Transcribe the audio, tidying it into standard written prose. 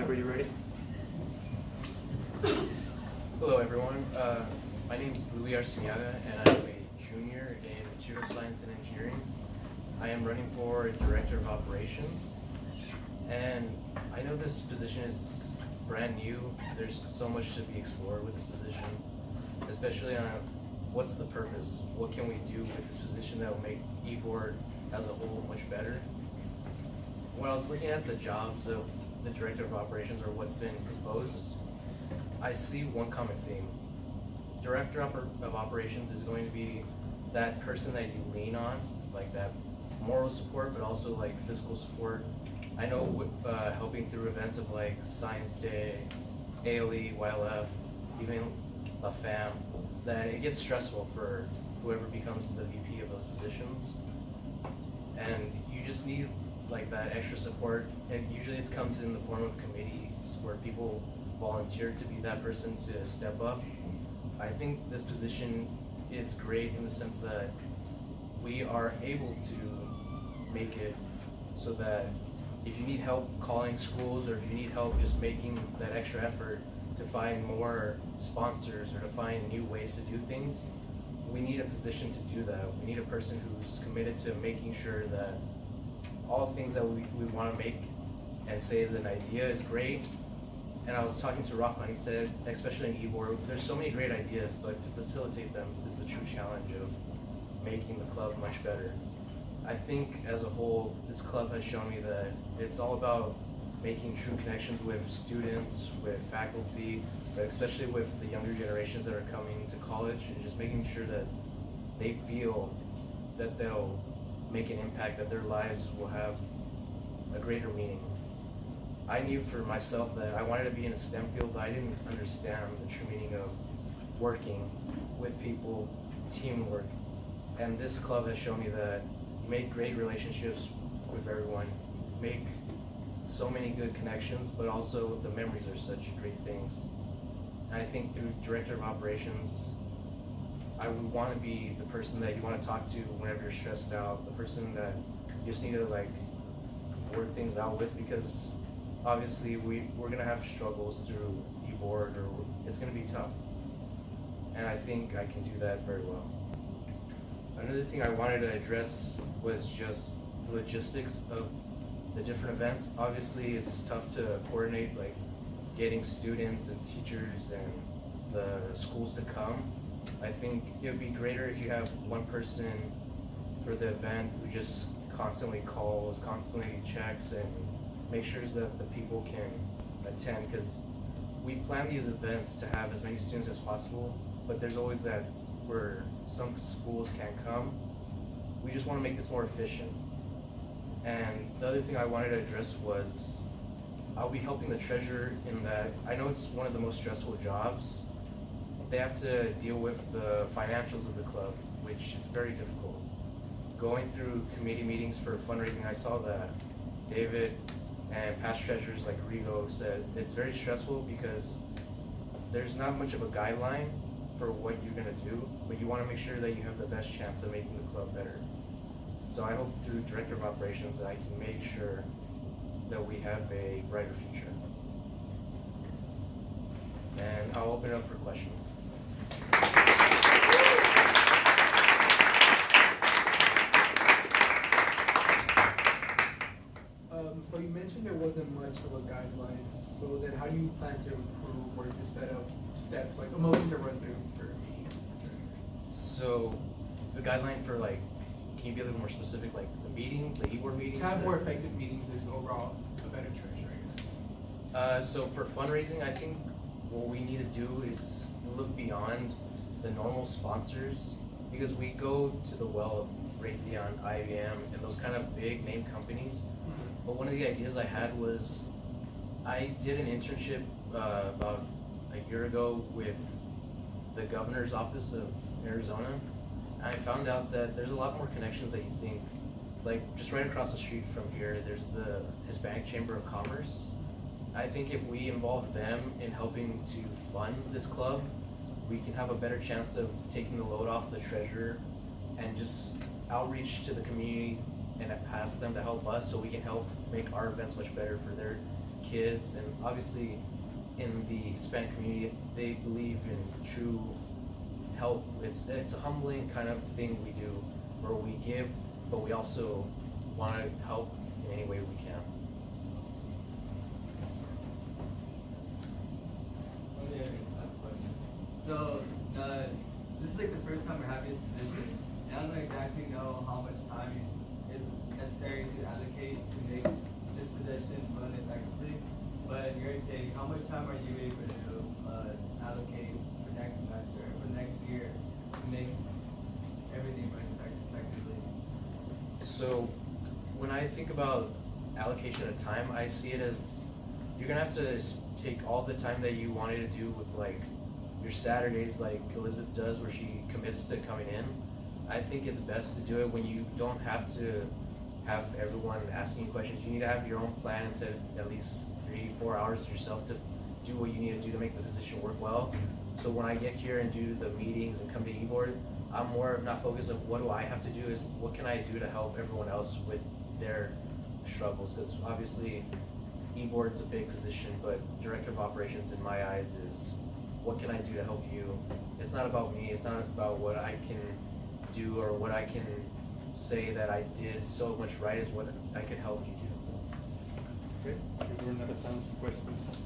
Whenever you're ready. Hello everyone, my name is Arciniaga and I'm a junior in Material Science and Engineering. I am running for Director of Operations, and I know this position is brand new. There's so much to be explored with this position, especially on what's the purpose, what can we do with this position that will make eBoard as a whole much better. When I was looking at the jobs of the Director of Operations or what's been proposed, I see one common theme. Director of Operations is going to be that person that you lean on, like that moral support, but also like physical support. I know helping through events of like Science Day, ALE, YLF, even a FAM, that it gets stressful for whoever becomes the VP of those positions. And you just need like that extra support, and usually it comes in the form of committees where people volunteer to be that person to step up. I think this position is great in the sense that we are able to make it so that if you need help calling schools, or if you need help just making that extra effort to find more sponsors or to find new ways to do things, we need a position to do that. We need a person who's committed to making sure that all things that we want to make and say as an idea is great. And I was talking to Rafa, and he said, especially in eBoard, there's so many great ideas, but to facilitate them is the true challenge of making the club much better. I think as a whole, this club has shown me that it's all about making true connections with students, with faculty, but especially with the younger generations that are coming to college, and just making sure that they feel that they'll make an impact, that their lives will have a greater meaning. I knew for myself that I wanted to be in a STEM field, but I didn't understand the true meaning of working with people, teamwork. And this club has shown me that you make great relationships with everyone, make so many good connections, but also the memories are such great things. And I think through Director of Operations, I would want to be the person that you want to talk to whenever you're stressed out, the person that you just need to like work things out with, because obviously we're gonna have struggles through eBoard, or it's gonna be tough. And I think I can do that very well. Another thing I wanted to address was just the logistics of the different events. Obviously it's tough to coordinate like getting students and teachers and the schools to come. I think it would be greater if you have one person for the event who just constantly calls, constantly checks, and make sure that the people can attend, because we plan these events to have as many students as possible, but there's always that where some schools can't come. We just want to make this more efficient. And the other thing I wanted to address was I'll be helping the treasurer in that I know it's one of the most stressful jobs. They have to deal with the financials of the club, which is very difficult. Going through committee meetings for fundraising, I saw that David and past treasurers like Rigo said it's very stressful because there's not much of a guideline for what you're gonna do, but you wanna make sure that you have the best chance of making the club better. So I hope through Director of Operations that I can make sure that we have a brighter future. And I'll open it up for questions. So you mentioned there wasn't much of a guideline. So then how do you plan to improve or just set up steps, like a motion to run through for meetings? So the guideline for like, can you be a little more specific, like the meetings, the eBoard meetings? To have more effective meetings, there's overall a better treasurer, I guess. So for fundraising, I think what we need to do is look beyond the normal sponsors, because we go to the well of Raytheon, IBM, and those kind of big name companies. But one of the ideas I had was, I did an internship about a year ago with the governor's office of Arizona, and I found out that there's a lot more connections that you think. Like just right across the street from here, there's the Hispanic Chamber of Commerce. I think if we involve them in helping to fund this club, we can have a better chance of taking the load off the treasurer and just outreach to the community and ask them to help us so we can help make our events much better for their kids, and obviously in the Hispanic community, they believe in true help. It's a humbling kind of thing we do, where we give, but we also want to help in any way we can. Okay, I have a question. So, this is like the first time we're having this position, and I don't exactly know how much time is necessary to allocate to make this position run effectively. But in your take, how much time are you able to allocate for next semester, for next year, to make everything run effectively? So when I think about allocation of time, I see it as you're gonna have to take all the time that you wanted to do with like your Saturdays, like Elizabeth does, where she commits to coming in. I think it's best to do it when you don't have to have everyone asking you questions. You need to have your own plan and set at least 3-4 hours to yourself to do what you need to do to make the position work well. So when I get here and do the meetings and come to e-board, I'm more of not focused of what do I have to do, is what can I do to help everyone else with their struggles, because obviously e-board's a big position, but director of operations in my eyes is what can I do to help you. It's not about me, it's not about what I can do or what I can say that I did so much right, is what I can help you do. Okay, we're running out of time for questions.